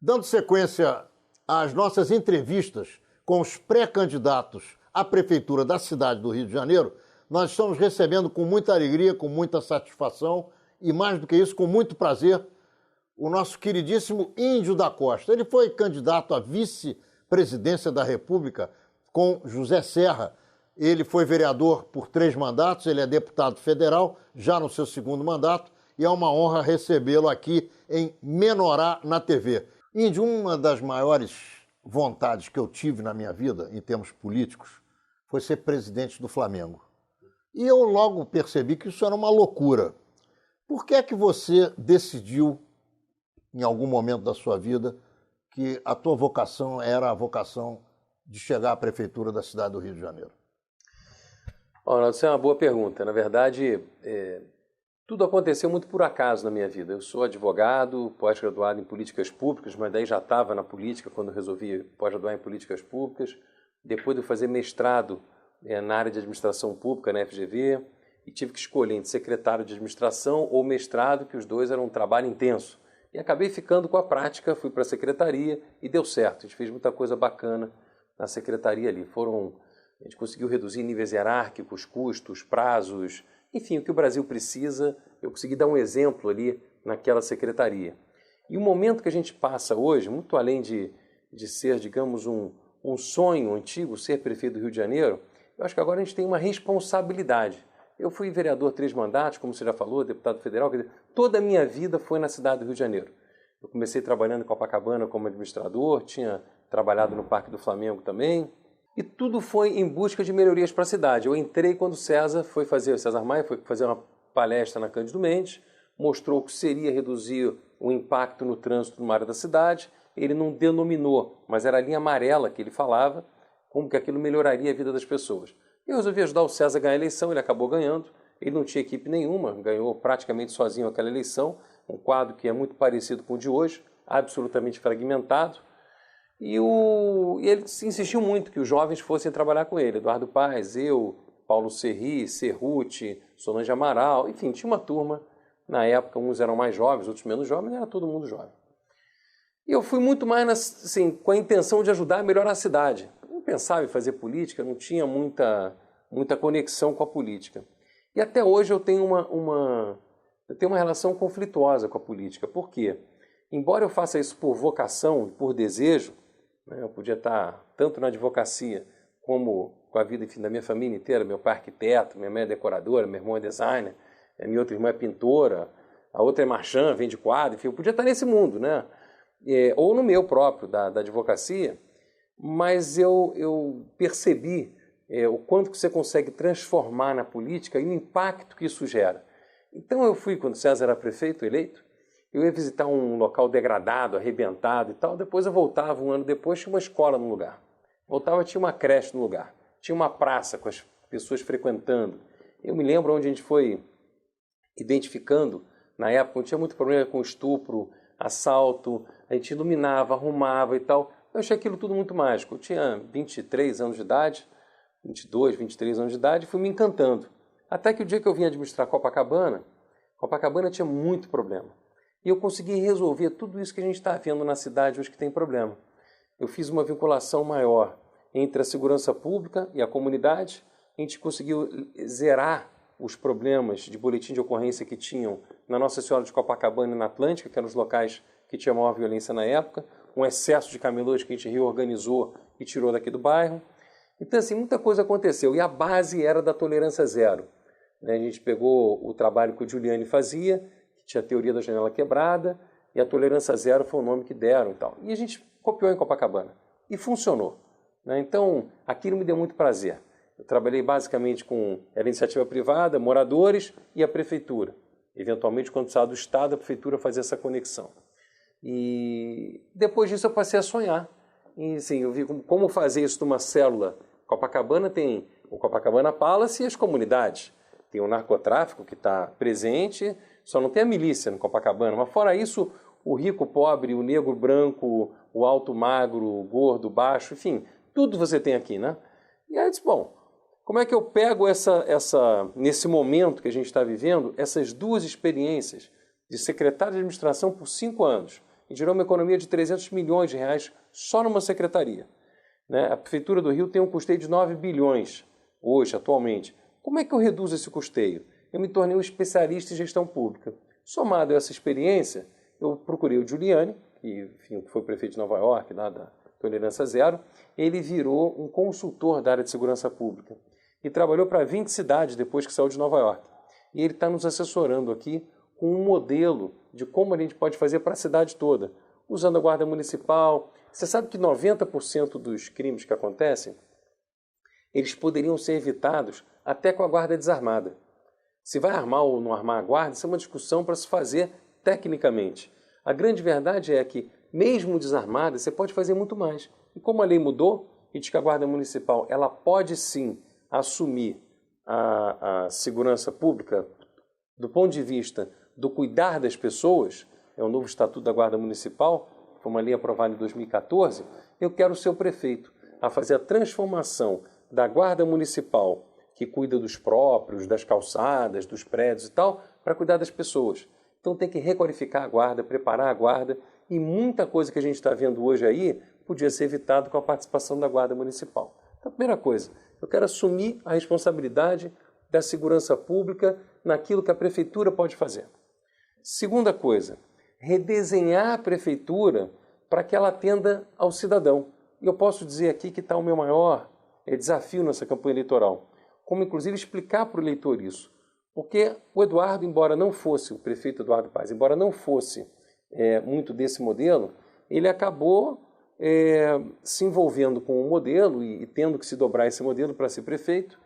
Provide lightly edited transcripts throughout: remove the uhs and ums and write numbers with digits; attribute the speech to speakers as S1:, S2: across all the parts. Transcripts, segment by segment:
S1: Dando sequência às nossas entrevistas com os pré-candidatos à Prefeitura da cidade do Rio de Janeiro, nós estamos recebendo com muita alegria, com muita satisfação e, mais do que isso, com muito prazer, o nosso queridíssimo Índio da Costa. Ele foi candidato à vice-presidência da República com José Serra. Ele foi vereador por 3 mandatos, ele é deputado federal, já no seu 2º mandato, e é uma honra recebê-lo aqui em Menorá na TV. Índio, uma das maiores vontades que eu tive na minha vida, em termos políticos, foi ser presidente do Flamengo. E eu logo percebi que isso era uma loucura. Por que é que você decidiu, em algum momento da sua vida, que a tua vocação era a vocação de chegar à prefeitura da cidade do Rio de Janeiro?
S2: Ronaldo, isso é uma boa pergunta. Na verdade, tudo aconteceu muito por acaso na minha vida. Eu sou advogado, pós-graduado em políticas públicas, mas daí já estava na política quando resolvi pós-graduar em políticas públicas. Depois de eu fazer mestrado na área de administração pública na FGV, e tive que escolher entre secretário de administração ou mestrado, que os dois eram um trabalho intenso. E acabei ficando com a prática, fui para a secretaria e deu certo. A gente fez muita coisa bacana na secretaria ali. A gente conseguiu reduzir níveis hierárquicos, custos, prazos, enfim, o que o Brasil precisa, eu consegui dar um exemplo ali naquela secretaria. E o momento que a gente passa hoje, muito além de ser, digamos, um sonho antigo, ser prefeito do Rio de Janeiro, eu acho que agora a gente tem uma responsabilidade. Eu fui vereador 3 mandatos, como você já falou, deputado federal, quer dizer, toda a minha vida foi na cidade do Rio de Janeiro. Eu comecei trabalhando em Copacabana como administrador, tinha trabalhado no Parque do Flamengo também, e tudo foi em busca de melhorias para a cidade. Eu entrei quando o César Maia foi fazer uma palestra na Cândido Mendes, mostrou que seria reduzir o impacto no trânsito numa área da cidade. Ele não denominou, mas era a linha amarela que ele falava, como que aquilo melhoraria a vida das pessoas. Eu resolvi ajudar o César a ganhar a eleição, ele acabou ganhando. Ele não tinha equipe nenhuma, ganhou praticamente sozinho aquela eleição, um quadro que é muito parecido com o de hoje, absolutamente fragmentado. E ele insistiu muito que os jovens fossem trabalhar com ele. Eduardo Paes, eu, Paulo Serri, Cerruti, Solange Amaral, enfim, tinha uma turma. Na época, uns eram mais jovens, outros menos jovens, era todo mundo jovem. E eu fui muito mais assim, com a intenção de ajudar a melhorar a cidade. Eu não pensava em fazer política, não tinha muita conexão com a política. E até hoje eu tenho uma relação conflituosa com a política. Por quê? Embora eu faça isso por vocação, por desejo, né, eu podia estar tanto na advocacia como com a vida, enfim, da minha família inteira. Meu pai é arquiteto, minha mãe é decoradora, meu irmão é designer, minha outra irmã é pintora, a outra é marchand, vende quadro, enfim, eu podia estar nesse mundo, né? Ou no meu próprio, da advocacia, mas eu percebi o quanto que você consegue transformar na política e o impacto que isso gera. Então eu fui, quando César era prefeito eleito, eu ia visitar um local degradado, arrebentado e tal, depois eu voltava, um ano depois tinha uma escola no lugar. Voltava, tinha uma creche no lugar, tinha uma praça com as pessoas frequentando. Eu me lembro onde a gente foi identificando, na época não tinha muito problema com estupro, assalto, a gente iluminava, arrumava e tal. Eu achei aquilo tudo muito mágico. Eu tinha 23 anos de idade, 22, 23 anos de idade, e fui me encantando. Até que o dia que eu vim administrar Copacabana tinha muito problema. E eu consegui resolver tudo isso que a gente está vendo na cidade hoje que tem problema. Eu fiz uma vinculação maior entre a segurança pública e a comunidade. A gente conseguiu zerar os problemas de boletim de ocorrência que tinham na Nossa Senhora de Copacabana e na Atlântica, que eram os locais que tinham maior violência na época, um excesso de camelôs que a gente reorganizou e tirou daqui do bairro. Então, assim, muita coisa aconteceu, e a base era da tolerância zero. A gente pegou o trabalho que o Giuliani fazia, que tinha a teoria da janela quebrada, e a tolerância zero foi o nome que deram e tal. E a gente copiou em Copacabana, e funcionou. Então, aquilo me deu muito prazer. Eu trabalhei basicamente com a iniciativa privada, moradores e a prefeitura. Eventualmente, quando precisava do Estado, a prefeitura fazia essa conexão. E depois disso eu passei a sonhar. E assim, eu vi como fazer isso numa célula. Copacabana tem o Copacabana Palace e as comunidades. Tem o narcotráfico que está presente, só não tem a milícia no Copacabana. Mas fora isso, o rico, o pobre, o negro, branco, o alto, magro, o gordo, baixo, enfim, tudo você tem aqui, né? E aí eu disse, bom, como é que eu pego nesse momento que a gente está vivendo, essas duas experiências de secretário de administração por 5 anos e gerou uma economia de 300 milhões de reais só numa secretaria. Né? A Prefeitura do Rio tem um custeio de 9 bilhões hoje, atualmente. Como é que eu reduzo esse custeio? Eu me tornei um especialista em gestão pública. Somado a essa experiência, eu procurei o Giuliani, que foi prefeito de Nova York, lá da Tolerância Zero. Ele virou um consultor da área de segurança pública e trabalhou para 20 cidades depois que saiu de Nova York. E ele está nos assessorando aqui com um modelo de como a gente pode fazer para a cidade toda, usando a Guarda Municipal. Você sabe que 90% dos crimes que acontecem, eles poderiam ser evitados até com a Guarda desarmada. Se vai armar ou não armar a Guarda, isso é uma discussão para se fazer tecnicamente. A grande verdade é que, mesmo desarmada, você pode fazer muito mais. E como a lei mudou, e diz que a Guarda Municipal ela pode sim assumir a segurança pública do ponto de vista do cuidar das pessoas, é o novo Estatuto da Guarda Municipal, foi uma lei aprovada em 2014, eu quero ser o prefeito a fazer a transformação da Guarda Municipal, que cuida dos próprios, das calçadas, dos prédios e tal, para cuidar das pessoas. Então tem que requalificar a Guarda, preparar a Guarda, e muita coisa que a gente está vendo hoje aí podia ser evitado com a participação da Guarda Municipal. Então, a primeira coisa, eu quero assumir a responsabilidade da segurança pública naquilo que a Prefeitura pode fazer. Segunda coisa, redesenhar a Prefeitura para que ela atenda ao cidadão. E eu posso dizer aqui que está o meu maior desafio nessa campanha eleitoral, como inclusive explicar para o eleitor isso. Porque o Eduardo, embora não fosse, o prefeito Eduardo Paes, embora não fosse muito desse modelo, ele acabou se envolvendo com o modelo e tendo que se dobrar esse modelo para ser prefeito,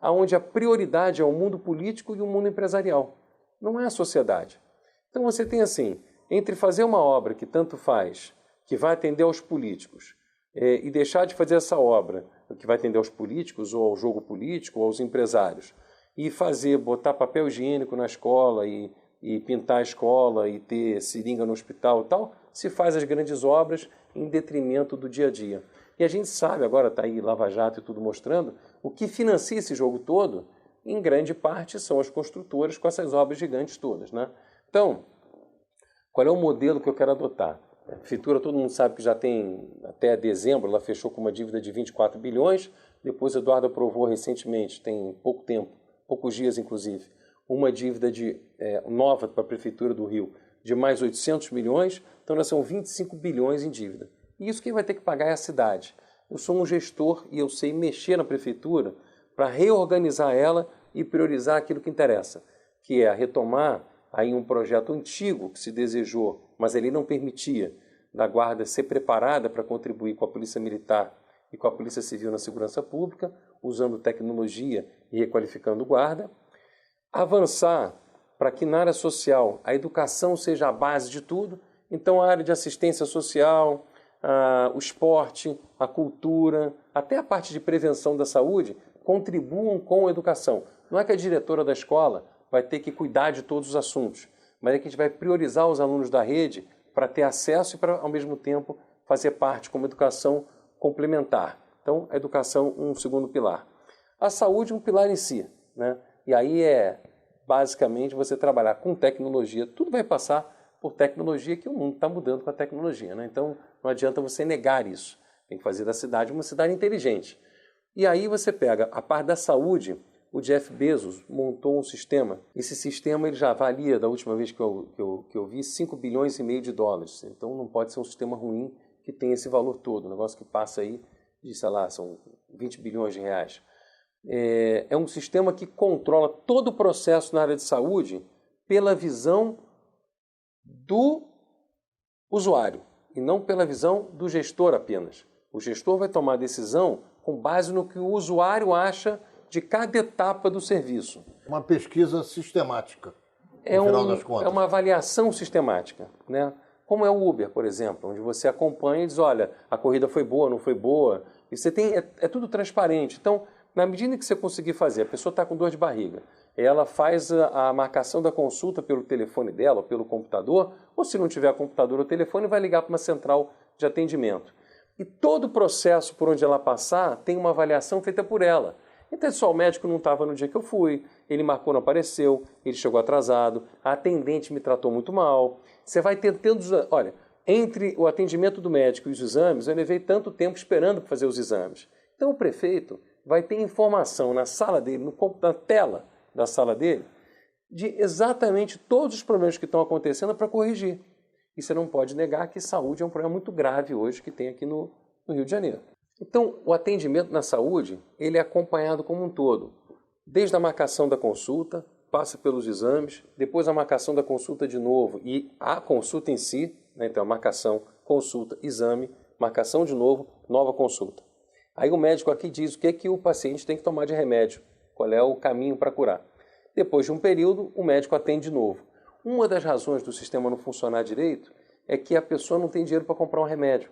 S2: onde a prioridade é o mundo político e o mundo empresarial, não é a sociedade. Então você tem assim, entre fazer uma obra que tanto faz, que vai atender aos políticos, e deixar de fazer essa obra que vai atender aos políticos, ou ao jogo político, ou aos empresários, e botar papel higiênico na escola, e pintar a escola, e ter seringa no hospital e tal, se faz as grandes obras em detrimento do dia a dia. E a gente sabe, agora está aí Lava Jato e tudo mostrando, o que financia esse jogo todo, em grande parte, são as construtoras com essas obras gigantes todas, né? Então, qual é o modelo que eu quero adotar? A Prefeitura, todo mundo sabe que já tem, até dezembro, ela fechou com uma dívida de 24 bilhões, depois o Eduardo aprovou recentemente, tem pouco tempo, poucos dias inclusive, uma dívida nova para a Prefeitura do Rio de mais 800 milhões, então nós são 25 bilhões em dívida. E isso quem vai ter que pagar é a cidade. Eu sou um gestor e eu sei mexer na Prefeitura para reorganizar ela e priorizar aquilo que interessa, que é retomar aí um projeto antigo que se desejou, mas ele não permitia, da Guarda ser preparada para contribuir com a Polícia Militar e com a Polícia Civil na segurança pública, usando tecnologia e requalificando Guarda. Avançar para que na área social a educação seja a base de tudo, então a área de assistência social, o esporte, a cultura, até a parte de prevenção da saúde, contribuam com a educação. Não é que a diretora da escola vai ter que cuidar de todos os assuntos, mas é que a gente vai priorizar os alunos da rede para ter acesso e para, ao mesmo tempo, fazer parte como educação complementar. Então, a educação, um segundo pilar. A saúde, um pilar em si, né? E aí basicamente, você trabalhar com tecnologia. Tudo vai passar por tecnologia, que o mundo está mudando com a tecnologia, né? Então, não adianta você negar isso. Tem que fazer da cidade uma cidade inteligente. E aí você pega a parte da saúde. O Jeff Bezos montou um sistema. Esse sistema ele já valia, da última vez que eu vi, 5 bilhões e meio de dólares. Então não pode ser um sistema ruim que tenha esse valor todo. Um negócio que passa aí de, sei lá, são 20 bilhões de reais. É um sistema que controla todo o processo na área de saúde pela visão do usuário e não pela visão do gestor apenas. O gestor vai tomar a decisão com base no que o usuário acha de cada etapa do serviço.
S1: Uma pesquisa sistemática, no final das contas.
S2: É uma avaliação sistemática, né? Como é o Uber, por exemplo, onde você acompanha e diz, olha, a corrida foi boa, não foi boa, e você tem, é tudo transparente. Então, na medida que você conseguir fazer, a pessoa está com dor de barriga, ela faz a marcação da consulta pelo telefone dela, ou pelo computador, ou se não tiver computador ou telefone, vai ligar para uma central de atendimento. E todo o processo por onde ela passar tem uma avaliação feita por ela. Então, só o médico não estava no dia que eu fui, ele marcou, não apareceu, ele chegou atrasado, a atendente me tratou muito mal. Você vai tentando... Olha, entre o atendimento do médico e os exames, eu levei tanto tempo esperando para fazer os exames. Então o prefeito vai ter informação na sala dele, na tela da sala dele, de exatamente todos os problemas que estão acontecendo para corrigir. E você não pode negar que saúde é um problema muito grave hoje que tem aqui no Rio de Janeiro. Então, o atendimento na saúde, ele é acompanhado como um todo. Desde a marcação da consulta, passa pelos exames, depois a marcação da consulta de novo e a consulta em si, né? Então a marcação, consulta, exame, marcação de novo, nova consulta. Aí o médico aqui diz o que é que o paciente tem que tomar de remédio, qual é o caminho para curar. Depois de um período, o médico atende de novo. Uma das razões do sistema não funcionar direito é que a pessoa não tem dinheiro para comprar um remédio.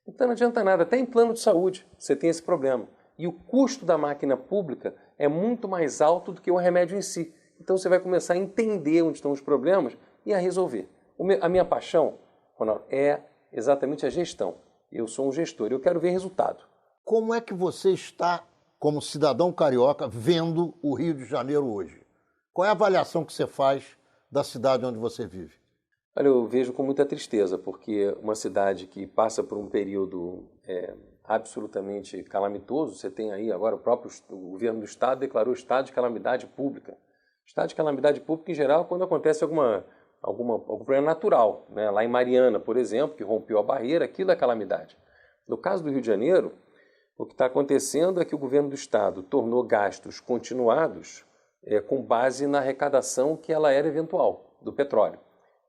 S2: Então não adianta nada, até em plano de saúde você tem esse problema. E o custo da máquina pública é muito mais alto do que o remédio em si. Então você vai começar a entender onde estão os problemas e a resolver. A minha paixão, Ronaldo, é exatamente a gestão. Eu sou um gestor e eu quero ver resultado.
S1: Como é que você está, como cidadão carioca, vendo o Rio de Janeiro hoje? Qual é a avaliação que você faz da cidade onde você vive?
S2: Olha, eu vejo com muita tristeza, porque uma cidade que passa por um período absolutamente calamitoso, você tem aí agora o governo do Estado declarou estado de calamidade pública. Estado de calamidade pública, em geral, quando acontece algum problema natural, né? Lá em Mariana, por exemplo, que rompeu a barreira, aquilo é calamidade. No caso do Rio de Janeiro, o que está acontecendo é que o governo do Estado tornou gastos continuados com base na arrecadação que ela era eventual do petróleo.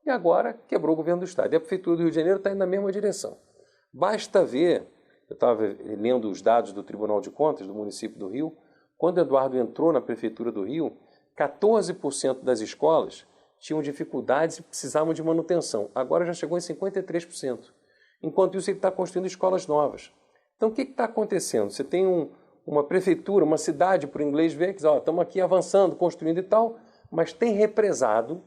S2: E agora quebrou o governo do Estado. E a Prefeitura do Rio de Janeiro está indo na mesma direção. Basta ver, eu estava lendo os dados do Tribunal de Contas do município do Rio, quando Eduardo entrou na Prefeitura do Rio, 14% das escolas tinham dificuldades e precisavam de manutenção. Agora já chegou em 53%. Enquanto isso, ele está construindo escolas novas. Então, o que está acontecendo? Você tem uma prefeitura, uma cidade, por inglês ver, que estamos aqui avançando, construindo e tal, mas tem represado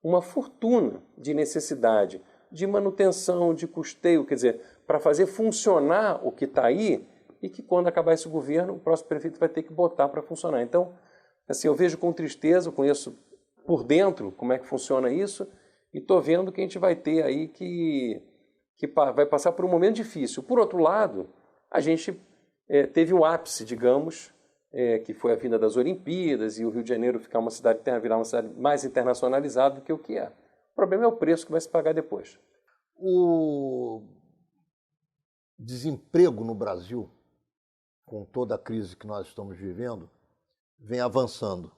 S2: uma fortuna de necessidade, de manutenção, de custeio, quer dizer, para fazer funcionar o que está aí e que quando acabar esse governo, o próximo prefeito vai ter que botar para funcionar. Então, assim, eu vejo com tristeza, eu conheço por dentro como é que funciona isso e estou vendo que a gente vai ter aí que vai passar por um momento difícil. Por outro lado, a gente teve um ápice, digamos, que foi a vinda das Olimpíadas e o Rio de Janeiro virar uma cidade mais internacionalizada do que o que é. O problema é o preço que vai se pagar depois.
S1: O desemprego no Brasil, com toda a crise que nós estamos vivendo, vem avançando.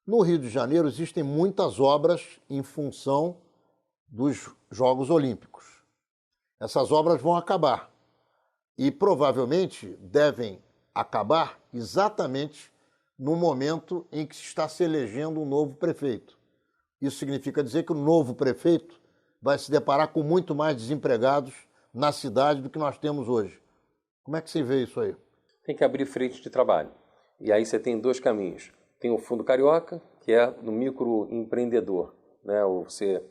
S1: No Rio de Janeiro existem muitas obras em função dos Jogos Olímpicos. Essas obras vão acabar e provavelmente devem acabar exatamente no momento em que se está se elegendo um novo prefeito. Isso significa dizer que o novo prefeito vai se deparar com muito mais desempregados na cidade do que nós temos hoje. Como é que você vê isso aí?
S2: Tem que abrir frente de trabalho. E aí você tem dois caminhos. Tem o Fundo Carioca, que é no microempreendedor, né? Você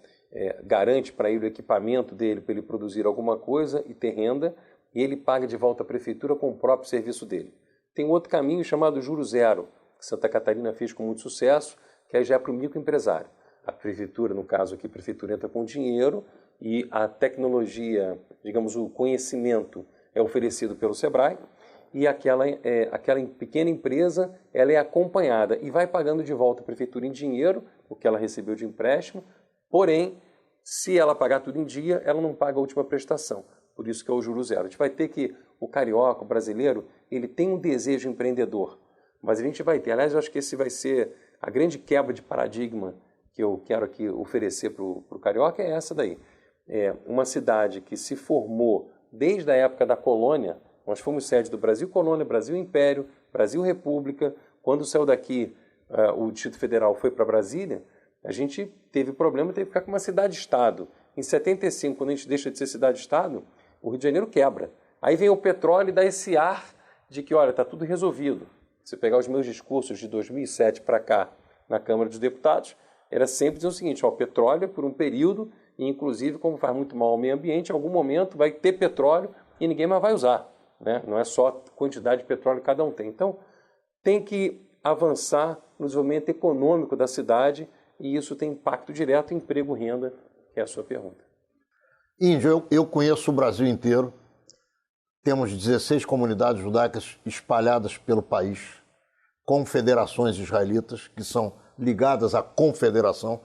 S2: garante para ele o equipamento dele para ele produzir alguma coisa e ter renda, e ele paga de volta à prefeitura com o próprio serviço dele. Tem outro caminho chamado Juro Zero, que Santa Catarina fez com muito sucesso, que aí já é para o microempresário. A prefeitura, no caso aqui, a prefeitura entra com dinheiro e a tecnologia, digamos, o conhecimento é oferecido pelo Sebrae e aquela pequena empresa ela é acompanhada e vai pagando de volta à prefeitura em dinheiro o que ela recebeu de empréstimo, porém, se ela pagar tudo em dia, ela não paga a última prestação. Por isso que é o Juro Zero. A gente vai ter que, o carioca, o brasileiro, ele tem um desejo empreendedor, mas a gente vai ter. Aliás, eu acho que esse vai ser a grande quebra de paradigma que eu quero aqui oferecer para o carioca, é essa daí. É uma cidade que se formou desde a época da colônia. Nós fomos sede do Brasil Colônia, Brasil Império, Brasil República. Quando saiu daqui, o Distrito Federal foi para Brasília, a gente teve problema, teve que ficar com uma cidade-estado. Em 75, quando a gente deixa de ser cidade-estado, o Rio de Janeiro quebra. Aí vem o petróleo e dá esse ar de que, olha, está tudo resolvido. Se pegar os meus discursos de 2007 para cá, na Câmara dos Deputados, era sempre dizer o seguinte, o petróleo é por um período, e inclusive, como faz muito mal ao meio ambiente, em algum momento vai ter petróleo e ninguém mais vai usar. Né? Não é só a quantidade de petróleo que cada um tem. Então, tem que avançar no desenvolvimento econômico da cidade e isso tem impacto direto em emprego e renda, que é a sua pergunta.
S1: Índio, eu conheço o Brasil inteiro. Temos 16 comunidades judaicas espalhadas pelo país, confederações israelitas, que são ligadas à confederação.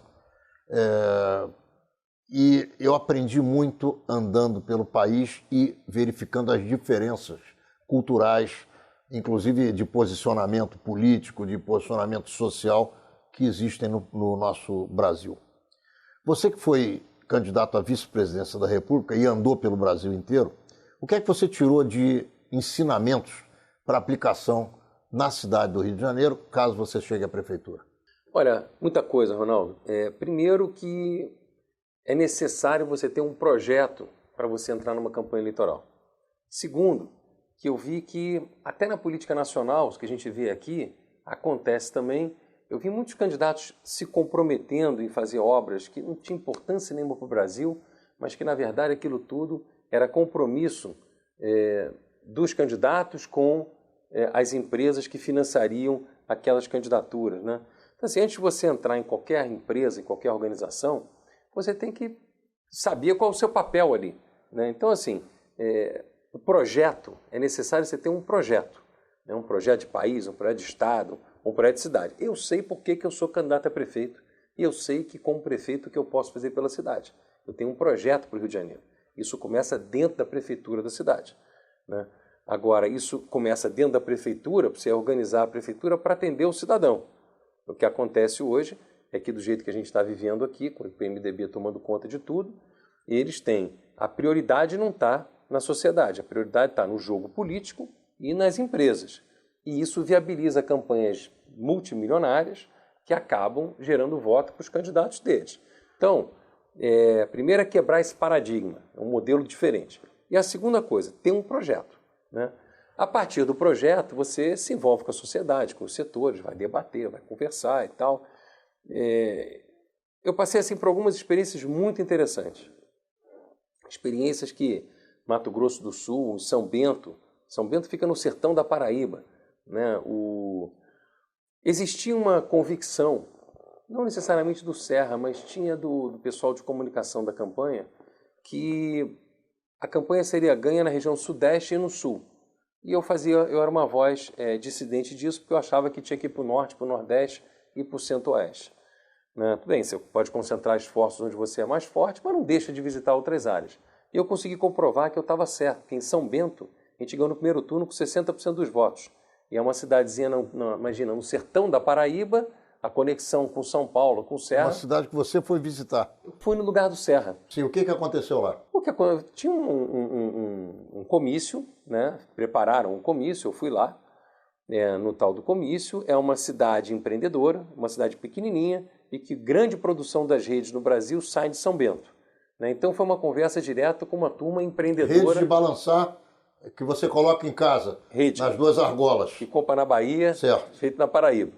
S1: E eu aprendi muito andando pelo país e verificando as diferenças culturais, inclusive de posicionamento político, de posicionamento social, que existem no nosso Brasil. Você que foi candidato à vice-presidência da República e andou pelo Brasil inteiro, o que é que você tirou de ensinamentos para aplicação na cidade do Rio de Janeiro, caso você chegue à prefeitura?
S2: Olha, muita coisa, Ronaldo. Primeiro que é necessário você ter um projeto para você entrar numa campanha eleitoral. Segundo, que eu vi que até na política nacional, o que a gente vê aqui, acontece também. Eu vi muitos candidatos se comprometendo em fazer obras que não tinham importância nenhuma para o Brasil, mas que na verdade aquilo tudo era compromisso dos candidatos com as empresas que financiariam aquelas candidaturas, né? Então, assim, antes de você entrar em qualquer empresa, em qualquer organização, você tem que saber qual é o seu papel ali, né? Então, assim, o projeto, é necessário você ter um projeto, né? Um projeto de país, um projeto de Estado, um projeto de cidade. Eu sei por que eu sou candidato a prefeito e eu sei que, como prefeito, o que eu posso fazer pela cidade. Eu tenho um projeto para o Rio de Janeiro. Isso começa dentro da prefeitura da cidade, né? Agora, isso começa dentro da prefeitura, para você organizar a prefeitura para atender o cidadão. O que acontece hoje é que, do jeito que a gente está vivendo aqui, com o PMDB tomando conta de tudo, eles têm... A prioridade não está na sociedade, a prioridade está no jogo político e nas empresas. E isso viabiliza campanhas multimilionárias que acabam gerando voto para os candidatos deles. Então, primeiro é quebrar esse paradigma, é um modelo diferente. E a segunda coisa, ter um projeto, né? A partir do projeto, você se envolve com a sociedade, com os setores, vai debater, vai conversar e tal. Eu passei assim por algumas experiências muito interessantes. Experiências que Mato Grosso do Sul, São Bento fica no sertão da Paraíba, né? Existia uma convicção, não necessariamente do Serra, mas tinha do pessoal de comunicação da campanha, que a campanha seria ganha na região sudeste e no sul. E eu era uma voz dissidente disso, porque eu achava que tinha que ir para o norte, para o nordeste e para o centro-oeste, né? Tudo bem, você pode concentrar esforços onde você é mais forte, mas não deixa de visitar outras áreas. E eu consegui comprovar que eu estava certo, porque em São Bento, a gente ganhou no primeiro turno com 60% dos votos. E é uma cidadezinha, imagina, no sertão da Paraíba, a conexão com São Paulo, com Serra.
S1: Uma cidade que você foi visitar.
S2: Eu fui no lugar do Serra.
S1: Sim, o que aconteceu lá?
S2: Tinha um comício, né? Prepararam um comício, eu fui lá, no tal do comício. É uma cidade empreendedora, uma cidade pequenininha, e que grande produção das redes no Brasil sai de São Bento, né? Então foi uma conversa direta com uma turma empreendedora.
S1: Redes de balançar que você coloca em casa, nas duas argolas.
S2: Que compra na Bahia,
S1: certo,
S2: feito na Paraíba,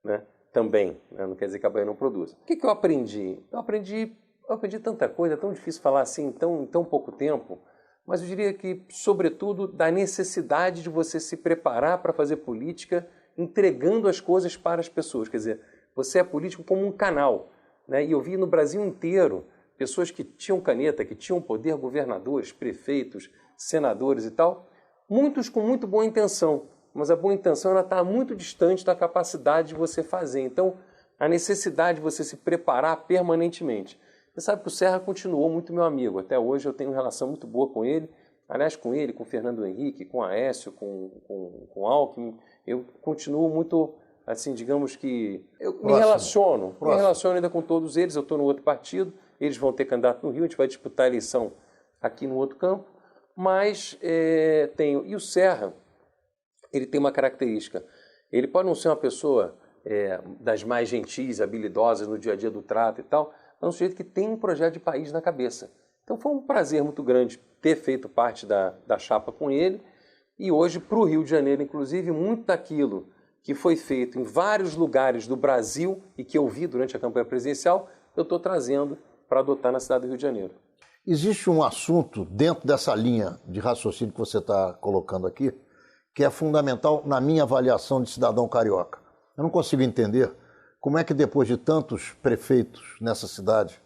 S2: né? Também, né? Não quer dizer que a Bahia não produz. O que eu aprendi? Eu aprendi tanta coisa, é tão difícil falar assim em tão pouco tempo, mas eu diria que, sobretudo, da necessidade de você se preparar para fazer política entregando as coisas para as pessoas. Quer dizer, você é político como um canal, né? E eu vi no Brasil inteiro pessoas que tinham caneta, que tinham poder, governadores, prefeitos, senadores e tal, muitos com muito boa intenção, mas a boa intenção está muito distante da capacidade de você fazer. Então, a necessidade de você se preparar permanentemente. Você sabe que o Serra continuou muito meu amigo. Até hoje eu tenho uma relação muito boa com ele. Aliás, com ele, com o Fernando Henrique, com Aécio, com Alckmin. Eu continuo muito, assim, digamos que... Eu me relaciono ainda com todos eles. Eu estou no outro partido. Eles vão ter candidato no Rio. A gente vai disputar a eleição aqui no outro campo. Mas tenho... E o Serra, ele tem uma característica. Ele pode não ser uma pessoa das mais gentis, habilidosas no dia a dia do trato e tal, mas é um sujeito que tem um projeto de país na cabeça. Então foi um prazer muito grande ter feito parte da chapa com ele. E hoje, para o Rio de Janeiro, inclusive, muito daquilo que foi feito em vários lugares do Brasil e que eu vi durante a campanha presidencial, eu estou trazendo para adotar na cidade do Rio de Janeiro.
S1: Existe um assunto dentro dessa linha de raciocínio que você está colocando aqui, que é fundamental na minha avaliação de cidadão carioca. Eu não consigo entender como é que depois de tantos prefeitos nessa cidade,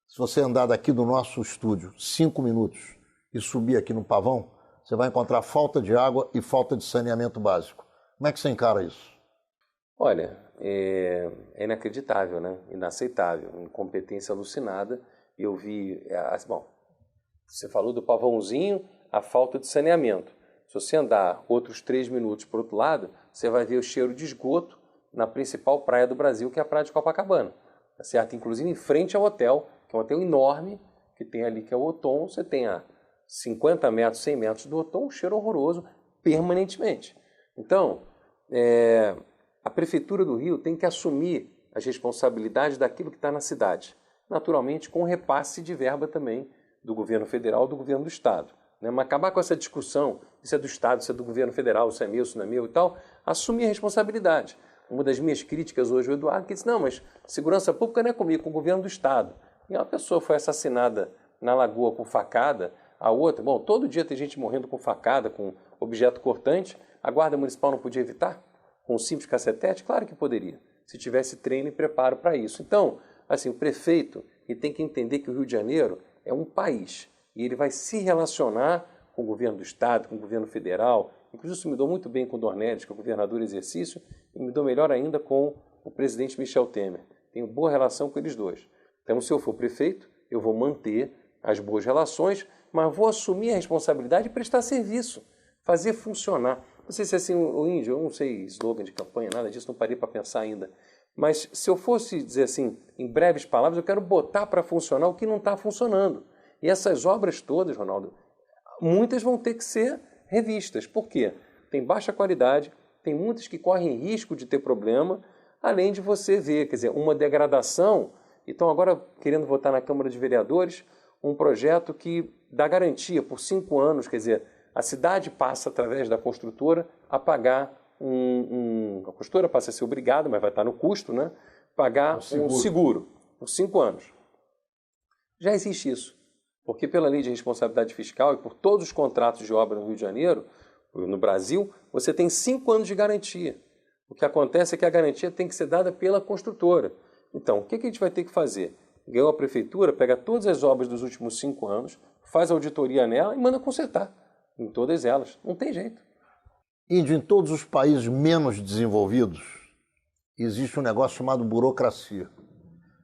S1: Se você andar daqui do nosso estúdio 5 minutos e subir aqui no Pavão, você vai encontrar falta de água e falta de saneamento básico. Como é que você encara isso?
S2: Olha, é inacreditável, né? Inaceitável, incompetência alucinada. Eu vi, bom, você falou do Pavãozinho, a falta de saneamento. Se você andar outros 3 minutos para o outro lado, você vai ver o cheiro de esgoto na principal praia do Brasil, que é a praia de Copacabana. Tá certo? Inclusive em frente ao hotel, que é um hotel enorme, que tem ali, que é o Othon, você tem a 50 metros, 100 metros do Othon, um cheiro horroroso permanentemente. Então, a Prefeitura do Rio tem que assumir as responsabilidades daquilo que está na cidade. Naturalmente, com repasse de verba também do governo federal, do governo do Estado. Né? Mas acabar com essa discussão, isso é do Estado, isso é do governo federal, isso é meu, isso não é meu e tal, assumir a responsabilidade. Uma das minhas críticas hoje ao Eduardo, que disse, não, mas segurança pública não é comigo, com o governo do Estado. E uma pessoa foi assassinada na Lagoa com facada, a outra, bom, todo dia tem gente morrendo com facada, com objeto cortante, a Guarda Municipal não podia evitar? Com um simples cacetete? Claro que poderia, se tivesse treino e preparo para isso. Então, assim, o prefeito ele tem que entender que o Rio de Janeiro é um país e ele vai se relacionar com o governo do Estado, com o governo federal. Inclusive, isso me dou muito bem com o Dornelles, que é o governador em exercício, e me dou melhor ainda com o presidente Michel Temer. Tenho boa relação com eles dois. Então, se eu for prefeito, eu vou manter as boas relações, mas vou assumir a responsabilidade de prestar serviço, fazer funcionar. Não sei se é assim o índio, eu não sei slogan de campanha, nada disso, não parei para pensar ainda. Mas se eu fosse dizer assim, em breves palavras, eu quero botar para funcionar o que não está funcionando. E essas obras todas, Ronaldo, muitas vão ter que ser revistas. Por quê? Tem baixa qualidade, tem muitas que correm risco de ter problema, além de você ver, quer dizer, uma degradação. Então agora, querendo votar na Câmara de Vereadores, um projeto que dá garantia por 5 anos, quer dizer, a cidade passa, através da construtora, a pagar a construtora passa a ser obrigada, mas vai estar no custo, né? Pagar um seguro por 5 anos. Já existe isso, porque pela lei de responsabilidade fiscal e por todos os contratos de obra no Rio de Janeiro, no Brasil, você tem 5 anos de garantia. O que acontece é que a garantia tem que ser dada pela construtora. Então, o que a gente vai ter que fazer? Ganhou a prefeitura, pega todas as obras dos últimos 5 anos, faz auditoria nela e manda consertar. Em todas elas. Não tem jeito.
S1: Índio, em todos os países menos desenvolvidos, existe um negócio chamado burocracia.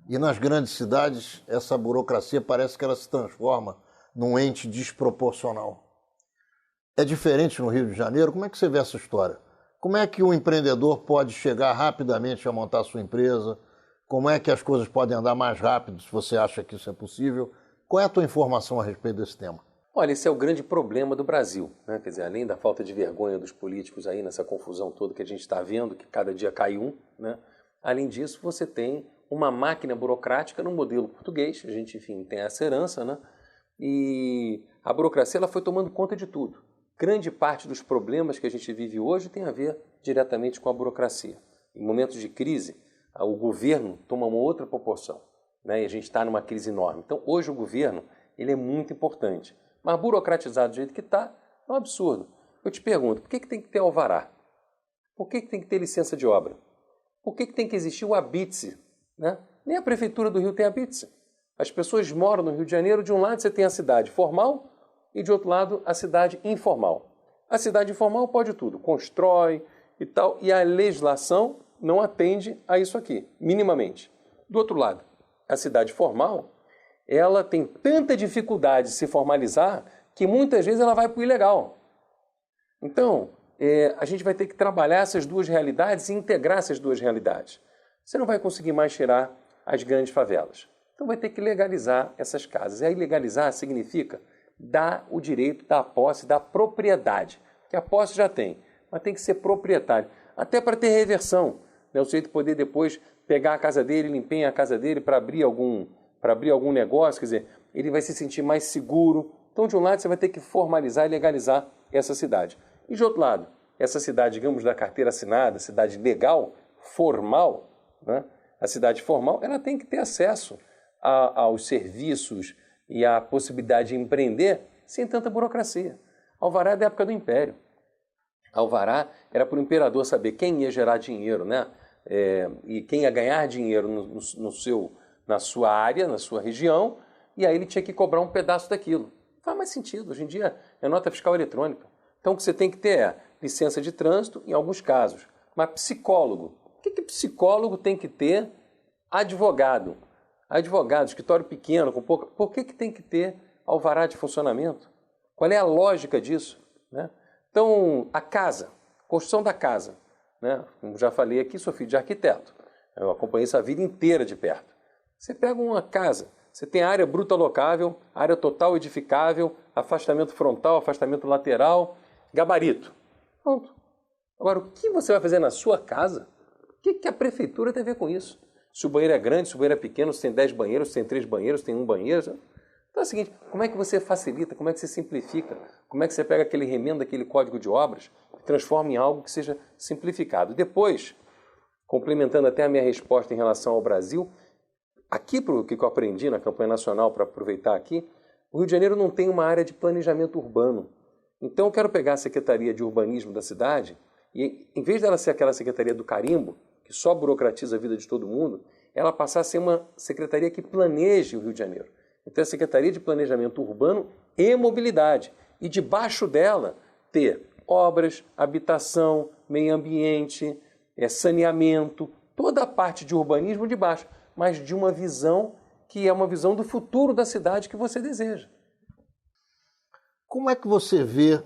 S1: E nas grandes cidades, essa burocracia parece que ela se transforma num ente desproporcional. É diferente no Rio de Janeiro? Como é que você vê essa história? Como é que o empreendedor pode chegar rapidamente a montar sua empresa? Como é que as coisas podem andar mais rápido, se você acha que isso é possível? Qual é a tua informação a respeito desse tema?
S2: Olha, esse é o grande problema do Brasil, né? Quer dizer, além da falta de vergonha dos políticos aí nessa confusão toda que a gente está vendo, que cada dia cai um, né? Além disso, você tem uma máquina burocrática no modelo português, a gente, enfim, tem essa herança, né? E a burocracia ela foi tomando conta de tudo. Grande parte dos problemas que a gente vive hoje tem a ver diretamente com a burocracia. Em momentos de crise, o governo toma uma outra proporção, né? E a gente está numa crise enorme. Então, hoje o governo ele é muito importante. Mas burocratizado do jeito que está, é um absurdo. Eu te pergunto, por que tem que ter alvará? Por que tem que ter licença de obra? Por que tem que existir o habite-se? Né? Nem a Prefeitura do Rio tem habite-se. As pessoas moram no Rio de Janeiro, de um lado você tem a cidade formal e de outro lado a cidade informal. A cidade informal pode tudo, constrói e tal, e a legislação não atende a isso aqui, minimamente. Do outro lado, a cidade formal ela tem tanta dificuldade de se formalizar que muitas vezes ela vai para o ilegal. Então, a gente vai ter que trabalhar essas duas realidades e integrar essas duas realidades. Você não vai conseguir mais tirar as grandes favelas. Então vai ter que legalizar essas casas. E aí legalizar significa dar o direito da posse, da propriedade. Que a posse já tem, mas tem que ser proprietário. Até para ter reversão. Né? O sujeito poder depois pegar a casa dele, limpar a casa dele para abrir algum negócio, quer dizer, ele vai se sentir mais seguro. Então, de um lado, você vai ter que formalizar e legalizar essa cidade. E de outro lado, essa cidade, digamos, da carteira assinada, cidade legal, formal, né? A cidade formal, ela tem que ter acesso aos serviços e à possibilidade de empreender sem tanta burocracia. Alvará é da época do Império. Alvará era para o imperador saber quem ia gerar dinheiro, né? E quem ia ganhar dinheiro na sua área, na sua região, e aí ele tinha que cobrar um pedaço daquilo. Não faz mais sentido. Hoje em dia é nota fiscal eletrônica. Então o que você tem que ter é licença de trânsito em alguns casos. Mas psicólogo. O que psicólogo tem que ter? Advogado. Advogado, escritório pequeno, com pouca... Por que tem que ter alvará de funcionamento? Qual é a lógica disso? Né? Então, a casa, construção da casa. Né? Como já falei aqui, sou filho de arquiteto. Eu acompanhei essa vida inteira de perto. Você pega uma casa, você tem área bruta locável, área total edificável, afastamento frontal, afastamento lateral, gabarito. Pronto. Agora, o que você vai fazer na sua casa? O que a prefeitura tem a ver com isso? Se o banheiro é grande, se o banheiro é pequeno, se tem 10 banheiros, se tem 3 banheiros, se tem 1 banheiro. Então é o seguinte, como é que você facilita, como é que você simplifica, como é que você pega aquele remendo, aquele código de obras e transforma em algo que seja simplificado? Depois, complementando até a minha resposta em relação ao Brasil, aqui, para o que eu aprendi na campanha nacional, para aproveitar aqui, o Rio de Janeiro não tem uma área de planejamento urbano. Então eu quero pegar a Secretaria de Urbanismo da cidade e, em vez dela ser aquela Secretaria do carimbo, que só burocratiza a vida de todo mundo, ela passar a ser uma secretaria que planeje o Rio de Janeiro. Então, a Secretaria de Planejamento Urbano e Mobilidade. E debaixo dela ter obras, habitação, meio ambiente, saneamento, toda a parte de urbanismo de baixo, mas de uma visão que é uma visão do futuro da cidade que você deseja.
S1: Como é que você vê,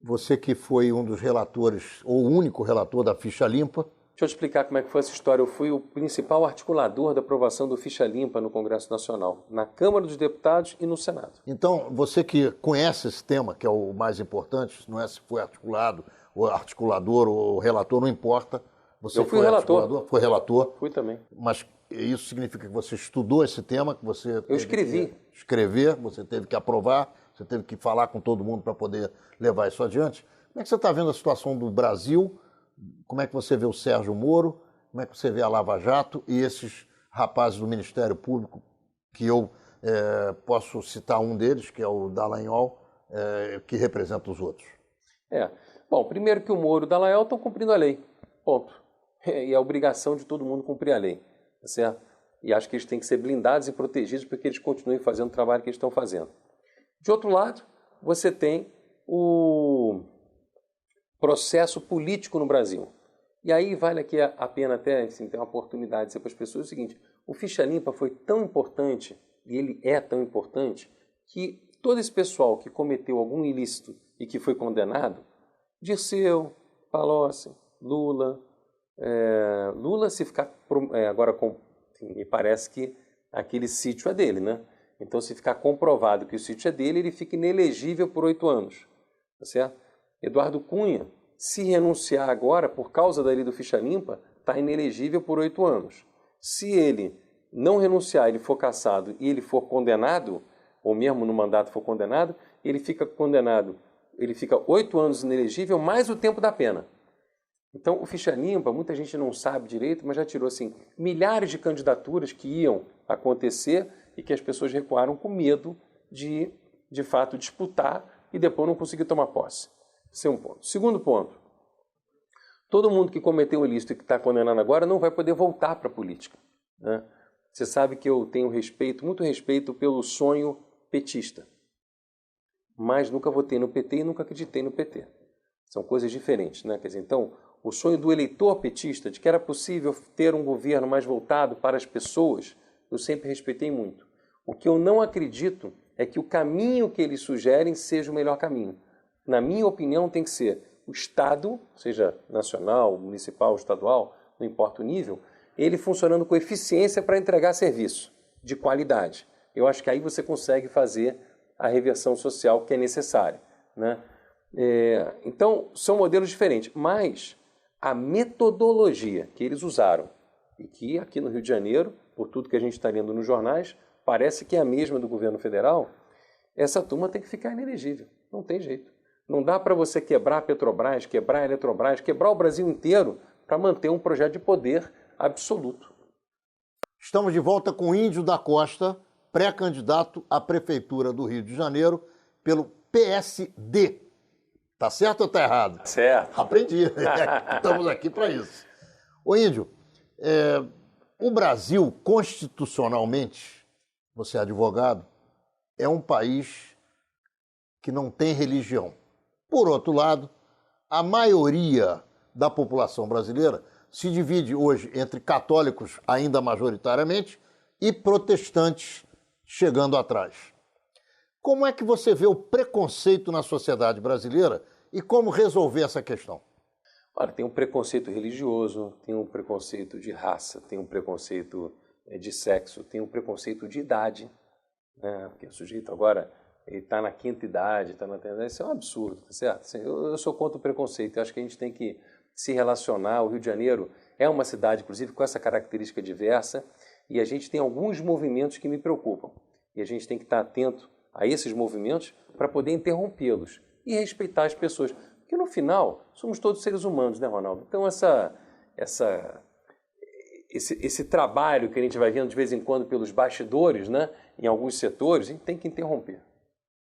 S1: você que foi um dos relatores, ou o único relator da Ficha Limpa?
S2: Deixa eu te explicar como é que foi essa história. Eu fui o principal articulador da aprovação do Ficha Limpa no Congresso Nacional, na Câmara dos Deputados e no Senado.
S1: Então, você que conhece esse tema, que é o mais importante, não é se foi articulado, ou articulador, ou relator, não importa. Você
S2: eu fui relator.
S1: Foi relator.
S2: Fui também.
S1: Mas isso significa que você estudou esse tema, que você...
S2: Eu escrevi.
S1: Escrever, você teve que aprovar, você teve que falar com todo mundo para poder levar isso adiante. Como é que você está vendo a situação do Brasil? Como é que você vê o Sérgio Moro? Como é que você vê a Lava Jato e esses rapazes do Ministério Público, que eu posso citar um deles, que é o Dallagnol, que representa os outros?
S2: Bom, primeiro que o Moro e o Dallagnol estão cumprindo a lei, ponto. E é obrigação de todo mundo cumprir a lei, tá certo? E acho que eles têm que ser blindados e protegidos para que eles continuem fazendo o trabalho que eles estão fazendo. De outro lado, você tem o processo político no Brasil. E aí vale aqui a pena até assim, ter uma oportunidade de dizer para as pessoas o seguinte, o Ficha Limpa foi tão importante, e ele é tão importante, que todo esse pessoal que cometeu algum ilícito e que foi condenado, Dirceu, Palocci, Lula, se ficar, agora me parece que aquele sítio é dele, né? Então se ficar comprovado que o sítio é dele, ele fica inelegível por 8 anos, tá certo? Eduardo Cunha, se renunciar agora, por causa da lei do Ficha Limpa, está inelegível por 8 anos. Se ele não renunciar, ele for cassado e ele for condenado, ou mesmo no mandato for condenado, ele fica condenado, ele fica 8 anos inelegível, mais o tempo da pena. Então, o Ficha Limpa, muita gente não sabe direito, mas já tirou assim, milhares de candidaturas que iam acontecer e que as pessoas recuaram com medo de fato, disputar e depois não conseguir tomar posse. Esse é um ponto. Segundo ponto, todo mundo que cometeu o ilícito e que está condenado agora não vai poder voltar para a política. Né? Você sabe que eu tenho respeito, muito respeito pelo sonho petista, mas nunca votei no PT e nunca acreditei no PT. São coisas diferentes, né? Quer dizer, então, o sonho do eleitor petista, de que era possível ter um governo mais voltado para as pessoas, eu sempre respeitei muito. O que eu não acredito é que o caminho que eles sugerem seja o melhor caminho. Na minha opinião, tem que ser o Estado, seja nacional, municipal, estadual, não importa o nível, ele funcionando com eficiência para entregar serviço de qualidade. Eu acho que aí você consegue fazer a reversão social que é necessária, né? Então, são modelos diferentes, mas a metodologia que eles usaram, e que aqui no Rio de Janeiro, por tudo que a gente está lendo nos jornais, parece que é a mesma do governo federal, essa turma tem que ficar inelegível, não tem jeito. Não dá para você quebrar a Petrobras, quebrar a Eletrobras, quebrar o Brasil inteiro para manter um projeto de poder absoluto.
S1: Estamos de volta com o Índio da Costa, pré-candidato à Prefeitura do Rio de Janeiro pelo PSD. Tá certo ou tá errado?
S2: Certo.
S1: Aprendi. Estamos aqui para isso. Ô Índio, O Brasil, constitucionalmente, você é advogado, é um país que não tem religião. Por outro lado, a maioria da população brasileira se divide hoje entre católicos, ainda majoritariamente, e protestantes chegando atrás. Como é que você vê o preconceito na sociedade brasileira e como resolver essa questão?
S2: Olha, tem um preconceito religioso, tem um preconceito de raça, tem um preconceito de sexo, tem um preconceito de idade, né? Porque o sujeito agora está na quinta idade, está na terceira. Isso é um absurdo, tá certo? Assim, eu sou contra o preconceito. Eu acho que a gente tem que se relacionar. O Rio de Janeiro é uma cidade, inclusive, com essa característica diversa, e a gente tem alguns movimentos que me preocupam. E a gente tem que estar atento a esses movimentos para poder interrompê-los e respeitar as pessoas. Porque, no final, somos todos seres humanos, né, Ronaldo? Então, esse trabalho que a gente vai vendo de vez em quando pelos bastidores, né, em alguns setores, a gente tem que interromper.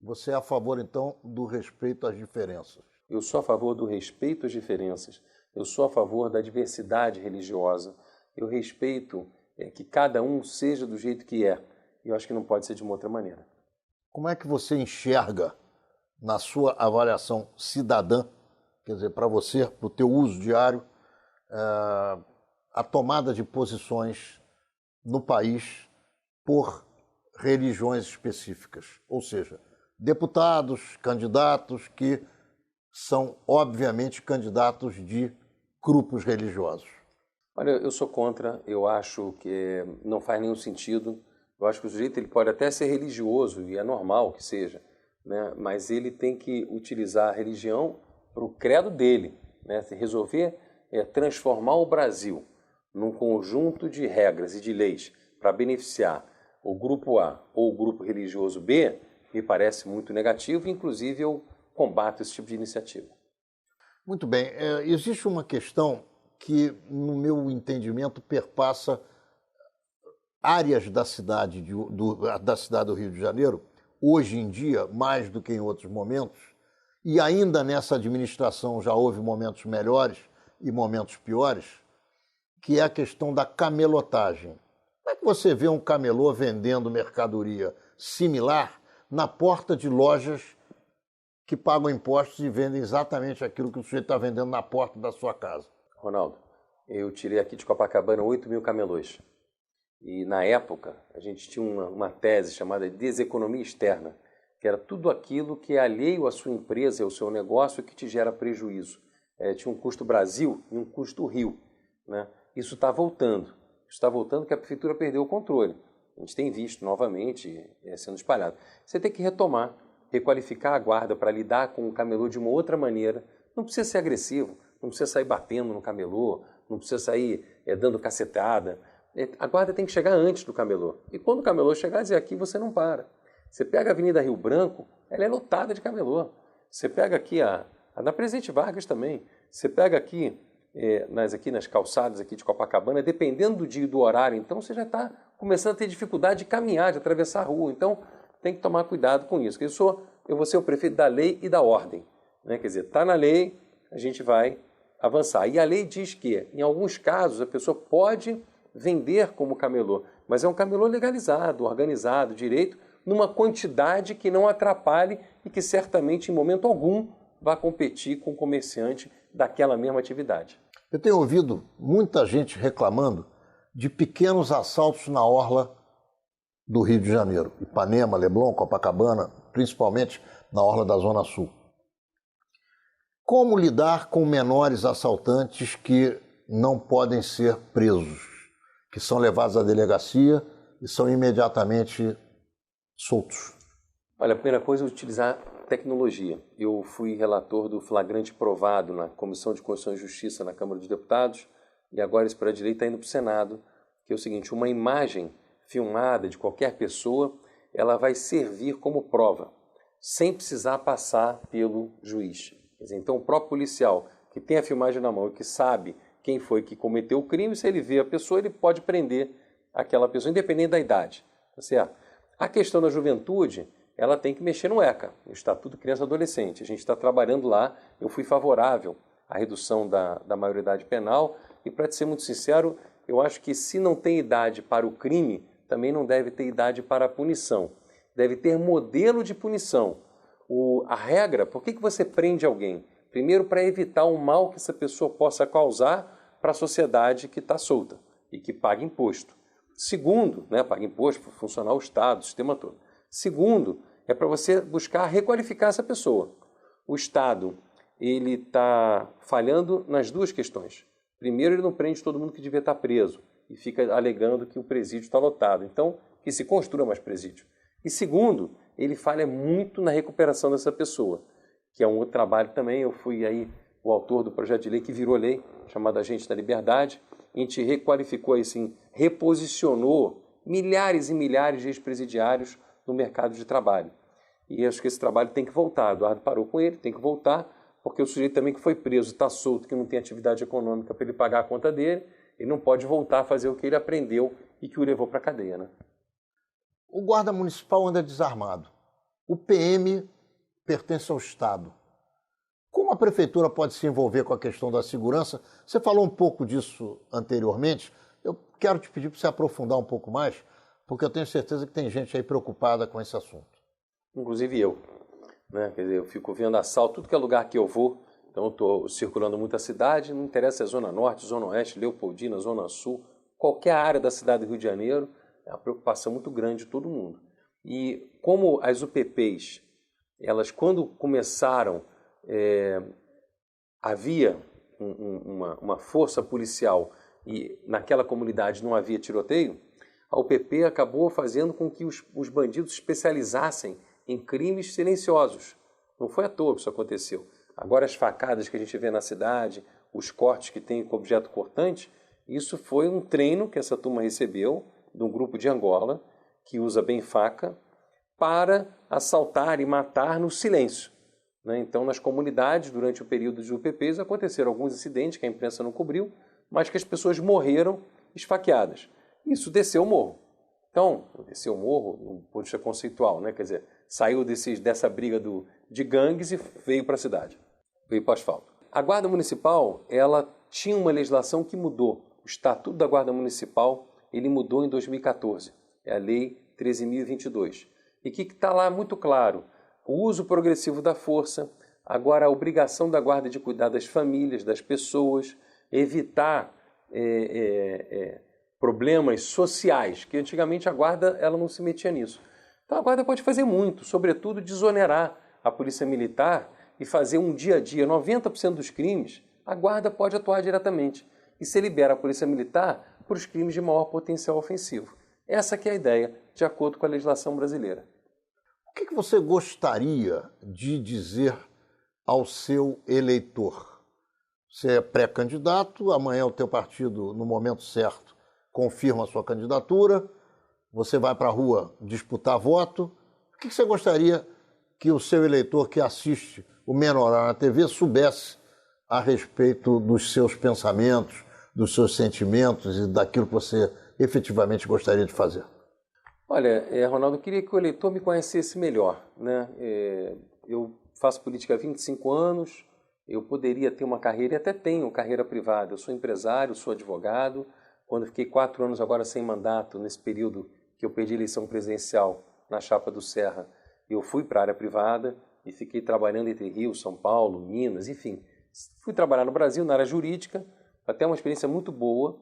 S1: Você é a favor, então, do respeito às diferenças?
S2: Eu sou a favor do respeito às diferenças. Eu sou a favor da diversidade religiosa. Eu respeito que cada um seja do jeito que é. E eu acho que não pode ser de uma outra maneira.
S1: Como é que você enxerga, na sua avaliação cidadã, quer dizer, para você, para o teu uso diário, a tomada de posições no país por religiões específicas? Ou seja, deputados, candidatos que são, obviamente, candidatos de grupos religiosos.
S2: Olha, eu sou contra, eu acho que não faz nenhum sentido. Eu acho que o sujeito ele pode até ser religioso, e é normal que seja, né? Mas ele tem que utilizar a religião para o credo dele, né? Se resolver transformar o Brasil num conjunto de regras e de leis para beneficiar o grupo A ou o grupo religioso B, me parece muito negativo, e inclusive eu combato esse tipo de iniciativa.
S1: Muito bem. Existe uma questão que, no meu entendimento, perpassa áreas da cidade do Rio de Janeiro, hoje em dia, mais do que em outros momentos, e ainda nessa administração já houve momentos melhores e momentos piores, que é a questão da camelotagem. Como é que você vê um camelô vendendo mercadoria similar na porta de lojas que pagam impostos e vendem exatamente aquilo que o sujeito está vendendo na porta da sua casa?
S2: Ronaldo, eu tirei aqui de Copacabana 8.000 camelôs. E na época, a gente tinha uma tese chamada de deseconomia externa, que era tudo aquilo que é alheio à sua empresa e ao seu negócio que te gera prejuízo. Tinha um custo Brasil e um custo Rio, né? Isso está voltando. Está voltando porque a prefeitura perdeu o controle. A gente tem visto novamente sendo espalhado. Você tem que retomar, requalificar a guarda para lidar com o camelô de uma outra maneira. Não precisa ser agressivo, não precisa sair batendo no camelô, não precisa sair dando cacetada. A guarda tem que chegar antes do camelô. E quando o camelô chegar, dizer aqui você não para. Você pega a Avenida Rio Branco, ela é lotada de camelô. Você pega aqui a da Presidente Vargas também. Você pega aqui, nas calçadas aqui de Copacabana, dependendo do dia e do horário, então você já está começando a ter dificuldade de caminhar, de atravessar a rua. Então tem que tomar cuidado com isso. Eu vou ser o prefeito da lei e da ordem, né? Quer dizer, está na lei, a gente vai avançar. E a lei diz que, em alguns casos, a pessoa pode vender como camelô, mas é um camelô legalizado, organizado, direito, numa quantidade que não atrapalhe e que certamente, em momento algum, vai competir com o comerciante daquela mesma atividade.
S1: Eu tenho ouvido muita gente reclamando de pequenos assaltos na orla do Rio de Janeiro, Ipanema, Leblon, Copacabana, principalmente na orla da Zona Sul. Como lidar com menores assaltantes que não podem ser presos, que são levados à delegacia e são imediatamente soltos?
S2: Olha, a primeira coisa é utilizar tecnologia. Eu fui relator do flagrante provado na Comissão de Constituição e Justiça na Câmara dos Deputados, e agora esse projeto de lei está indo para o Senado, que é o seguinte: uma imagem filmada de qualquer pessoa, ela vai servir como prova, sem precisar passar pelo juiz. Quer dizer, então o próprio policial que tem a filmagem na mão e que sabe quem foi que cometeu o crime, se ele vê a pessoa, ele pode prender aquela pessoa, independente da idade. Tá certo? A questão da juventude, ela tem que mexer no ECA, o Estatuto Criança e Adolescente. A gente está trabalhando lá, eu fui favorável à redução da maioridade penal e, para te ser muito sincero, eu acho que se não tem idade para o crime, também não deve ter idade para a punição. Deve ter modelo de punição. A regra, por que você prende alguém? Primeiro, para evitar o mal que essa pessoa possa causar para a sociedade que está solta e que paga imposto. Segundo, paga imposto para funcionar o Estado, o sistema todo. Segundo, é para você buscar requalificar essa pessoa. O Estado, ele está falhando nas duas questões. Primeiro, ele não prende todo mundo que devia estar preso e fica alegando que o presídio está lotado. Então, que se construa mais presídio. E segundo, ele falha muito na recuperação dessa pessoa, que é um outro trabalho também. Eu fui aí o autor do projeto de lei que virou lei, chamado Agente da Liberdade. A gente requalificou, assim, reposicionou milhares e milhares de ex-presidiários no mercado de trabalho. E acho que esse trabalho tem que voltar. Eduardo parou com ele, tem que voltar, porque o sujeito também que foi preso, está solto, que não tem atividade econômica para ele pagar a conta dele, ele não pode voltar a fazer o que ele aprendeu e que o levou para a cadeia, né?
S1: O guarda municipal anda desarmado. O PM pertence ao Estado. Como a prefeitura pode se envolver com a questão da segurança? Você falou um pouco disso anteriormente. Eu quero te pedir para você aprofundar um pouco mais, porque eu tenho certeza que tem gente aí preocupada com esse assunto.
S2: Inclusive eu. Quer dizer, eu fico vendo assalto, tudo que é lugar que eu vou. Então eu estou circulando muito a cidade, não interessa se é Zona Norte, Zona Oeste, Leopoldina, Zona Sul, qualquer área da cidade do Rio de Janeiro, é uma preocupação muito grande de todo mundo. E como as UPPs, elas quando começaram, havia uma força policial e naquela comunidade não havia tiroteio, a UPP acabou fazendo com que os bandidos especializassem em crimes silenciosos. Não foi à toa que isso aconteceu. Agora as facadas que a gente vê na cidade, os cortes que tem com objeto cortante, isso foi um treino que essa turma recebeu de um grupo de Angola, que usa bem faca, para assaltar e matar no silêncio. Então, nas comunidades, durante o período de UPPs, aconteceram alguns incidentes que a imprensa não cobriu, mas que as pessoas morreram esfaqueadas. Isso desceu o morro. Então, desceu o morro, um ponto de vista conceitual, quer dizer, saiu dessa briga de gangues e veio para a cidade, veio para o asfalto. A Guarda Municipal, ela tinha uma legislação que mudou. O Estatuto da Guarda Municipal, ele mudou em 2014, é a Lei 13.022. E que está lá muito claro, o uso progressivo da força, agora a obrigação da guarda de cuidar das famílias, das pessoas, evitar problemas sociais, que antigamente a guarda ela não se metia nisso. Então a guarda pode fazer muito, sobretudo desonerar a polícia militar e fazer um dia a dia. 90% dos crimes, a guarda pode atuar diretamente e se libera a polícia militar para os crimes de maior potencial ofensivo. Essa que é a ideia, de acordo com a legislação brasileira.
S1: O que você gostaria de dizer ao seu eleitor? Você é pré-candidato, amanhã o teu partido, no momento certo, confirma a sua candidatura, você vai para a rua disputar voto. O que você gostaria que o seu eleitor que assiste o Menorá na TV soubesse a respeito dos seus pensamentos, dos seus sentimentos e daquilo que você efetivamente gostaria de fazer?
S2: Olha, Ronaldo, eu queria que o eleitor me conhecesse melhor. Eu faço política há 25 anos, eu poderia ter uma carreira, e até tenho carreira privada. Eu sou empresário, sou advogado. Quando fiquei 4 anos agora sem mandato, nesse período que eu perdi a eleição presidencial na chapa do Serra, eu fui para a área privada e fiquei trabalhando entre Rio, São Paulo, Minas, enfim. Fui trabalhar no Brasil, na área jurídica, até uma experiência muito boa,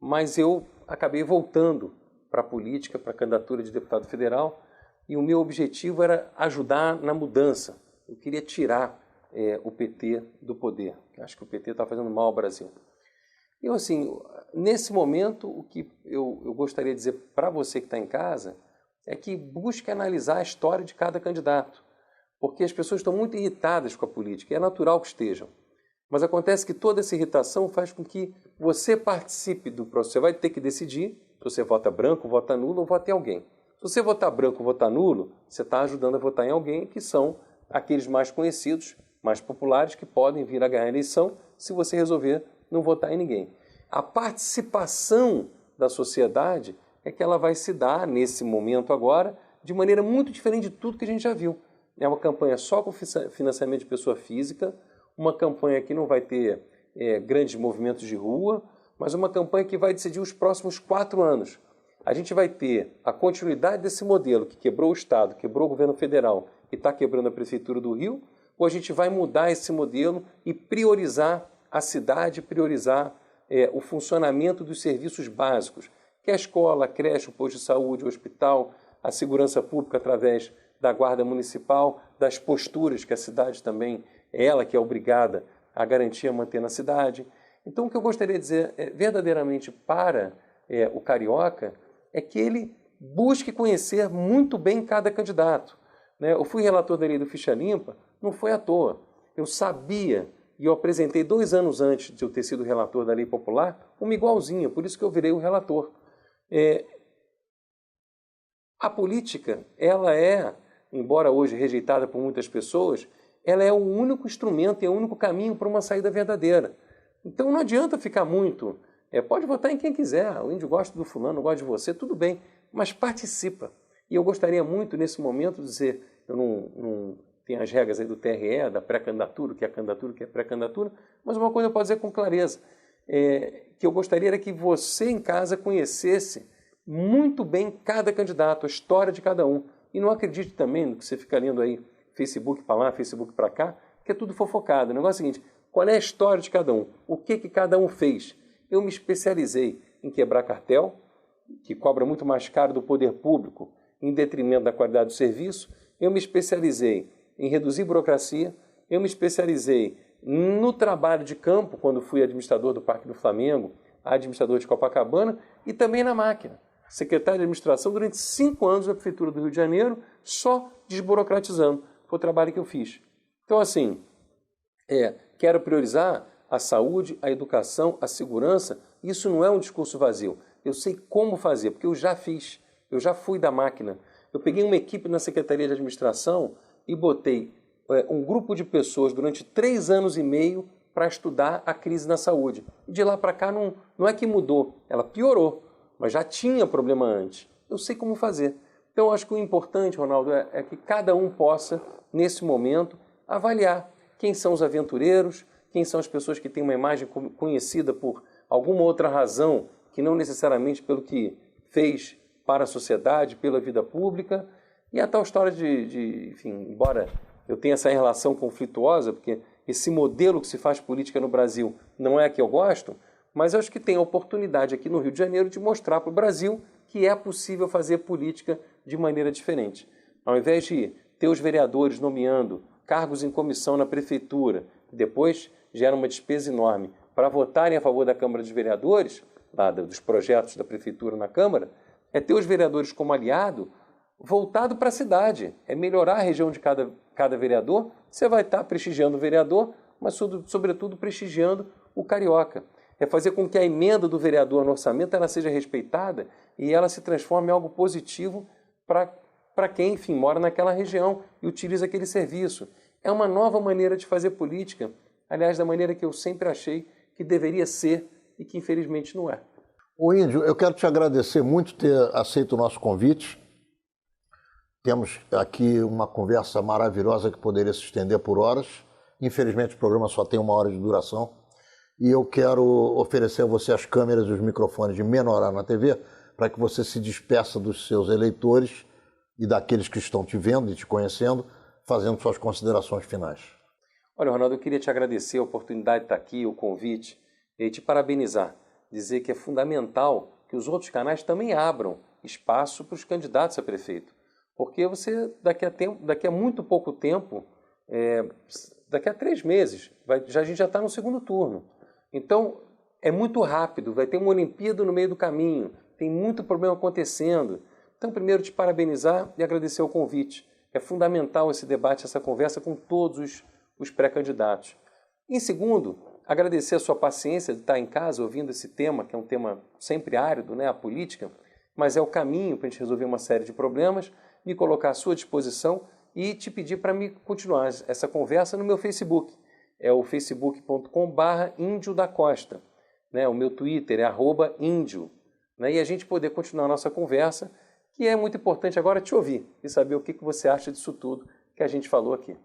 S2: mas eu acabei voltando para a política, para a candidatura de deputado federal, e o meu objetivo era ajudar na mudança. Eu queria tirar o PT do poder. Eu acho que o PT está fazendo mal ao Brasil. Eu, assim, nesse momento, o que eu gostaria de dizer para você que está em casa é que busque analisar a história de cada candidato, porque as pessoas estão muito irritadas com a política, e é natural que estejam. Mas acontece que toda essa irritação faz com que você participe do processo. Você vai ter que decidir se você vota branco, vota nulo ou vota em alguém. Se você votar branco ou votar nulo, você está ajudando a votar em alguém que são aqueles mais conhecidos, mais populares, que podem vir a ganhar a eleição se você resolver não votar em ninguém. A participação da sociedade é que ela vai se dar, nesse momento agora, de maneira muito diferente de tudo que a gente já viu. É uma campanha só com financiamento de pessoa física, uma campanha que não vai ter grandes movimentos de rua, mas uma campanha que vai decidir os próximos 4 anos. A gente vai ter a continuidade desse modelo que quebrou o Estado, quebrou o governo federal e está quebrando a Prefeitura do Rio, ou a gente vai mudar esse modelo e priorizar a cidade, priorizar o funcionamento dos serviços básicos, que é a escola, a creche, o posto de saúde, o hospital, a segurança pública através da Guarda Municipal, das posturas que a cidade também, ela que é obrigada a garantir a manter na cidade. Então, o que eu gostaria de dizer verdadeiramente para o carioca é que ele busque conhecer muito bem cada candidato. Né? Eu fui relator da lei do Ficha Limpa, não foi à toa. Eu sabia, e eu apresentei 2 anos antes de eu ter sido relator da lei popular, uma igualzinha, por isso que eu virei o relator. A política, ela é, embora hoje rejeitada por muitas pessoas, ela é o único instrumento, é o único caminho para uma saída verdadeira. Então não adianta ficar muito... pode votar em quem quiser, o índio gosta do fulano, gosta de você, tudo bem, mas participa. E eu gostaria muito, nesse momento, de dizer, eu não tenho as regras aí do TRE, da pré-candidatura, o que é candidatura, o que é pré-candidatura, mas uma coisa eu posso dizer com clareza, que eu gostaria era que você em casa conhecesse muito bem cada candidato, a história de cada um. E não acredite também no que você fica lendo aí, Facebook para lá, Facebook para cá, que é tudo fofocado. O negócio é o seguinte, qual é a história de cada um? O que cada um fez? Eu me especializei em quebrar cartel, que cobra muito mais caro do poder público, em detrimento da qualidade do serviço. Eu me especializei em reduzir burocracia. Eu me especializei no trabalho de campo, quando fui administrador do Parque do Flamengo, administrador de Copacabana, e também na máquina. Secretário de administração durante 5 anos na Prefeitura do Rio de Janeiro, só desburocratizando. Foi o trabalho que eu fiz. Então, assim, quero priorizar a saúde, a educação, a segurança. Isso não é um discurso vazio. Eu sei como fazer, porque eu já fiz. Eu já fui da máquina. Eu peguei uma equipe na Secretaria de Administração e botei um grupo de pessoas durante 3 anos e meio para estudar a crise na saúde. E de lá para cá não é que mudou, ela piorou, mas já tinha problema antes. Eu sei como fazer. Então, acho que o importante, Ronaldo, é que cada um possa, nesse momento, avaliar quem são os aventureiros, quem são as pessoas que têm uma imagem conhecida por alguma outra razão, que não necessariamente pelo que fez para a sociedade, pela vida pública, e a tal história enfim, embora eu tenha essa relação conflituosa, porque esse modelo que se faz política no Brasil não é a que eu gosto, mas eu acho que tem a oportunidade aqui no Rio de Janeiro de mostrar para o Brasil que é possível fazer política de maneira diferente. Ao invés de ter os vereadores nomeando cargos em comissão na prefeitura, que depois gera uma despesa enorme, para votarem a favor da Câmara dos Vereadores, lá dos projetos da prefeitura na Câmara, é ter os vereadores como aliado voltado para a cidade. É melhorar a região de cada vereador. Você vai estar prestigiando o vereador, mas sobretudo prestigiando o carioca. É fazer com que a emenda do vereador no orçamento ela seja respeitada e ela se transforme em algo positivo para quem, enfim, mora naquela região e utiliza aquele serviço. É uma nova maneira de fazer política, aliás, da maneira que eu sempre achei que deveria ser e que infelizmente não é.
S1: Ô Índio, eu quero te agradecer muito ter aceito o nosso convite. Temos aqui uma conversa maravilhosa que poderia se estender por horas. Infelizmente o programa só tem 1 hora de duração. E eu quero oferecer a você as câmeras e os microfones de Menorá na TV para que você se despeça dos seus eleitores e daqueles que estão te vendo e te conhecendo, fazendo suas considerações finais.
S2: Olha, Ronaldo, eu queria te agradecer a oportunidade de estar aqui, o convite, e te parabenizar. Dizer que é fundamental que os outros canais também abram espaço para os candidatos a prefeito. Porque você, daqui a muito pouco tempo, daqui a 3 meses, a gente já está no segundo turno. Então, é muito rápido, vai ter uma Olimpíada no meio do caminho, tem muito problema acontecendo. Então, primeiro, te parabenizar e agradecer o convite. É fundamental esse debate, essa conversa com todos os pré-candidatos. Em segundo, agradecer a sua paciência de estar em casa ouvindo esse tema, que é um tema sempre árido, né, a política, mas é o caminho para a gente resolver uma série de problemas, me colocar à sua disposição e te pedir para me continuar essa conversa no meu Facebook. É o facebook.com/Índio da Costa. Né? O meu Twitter é @índio. Né? E a gente poder continuar a nossa conversa, que é muito importante agora te ouvir e saber o que você acha disso tudo que a gente falou aqui.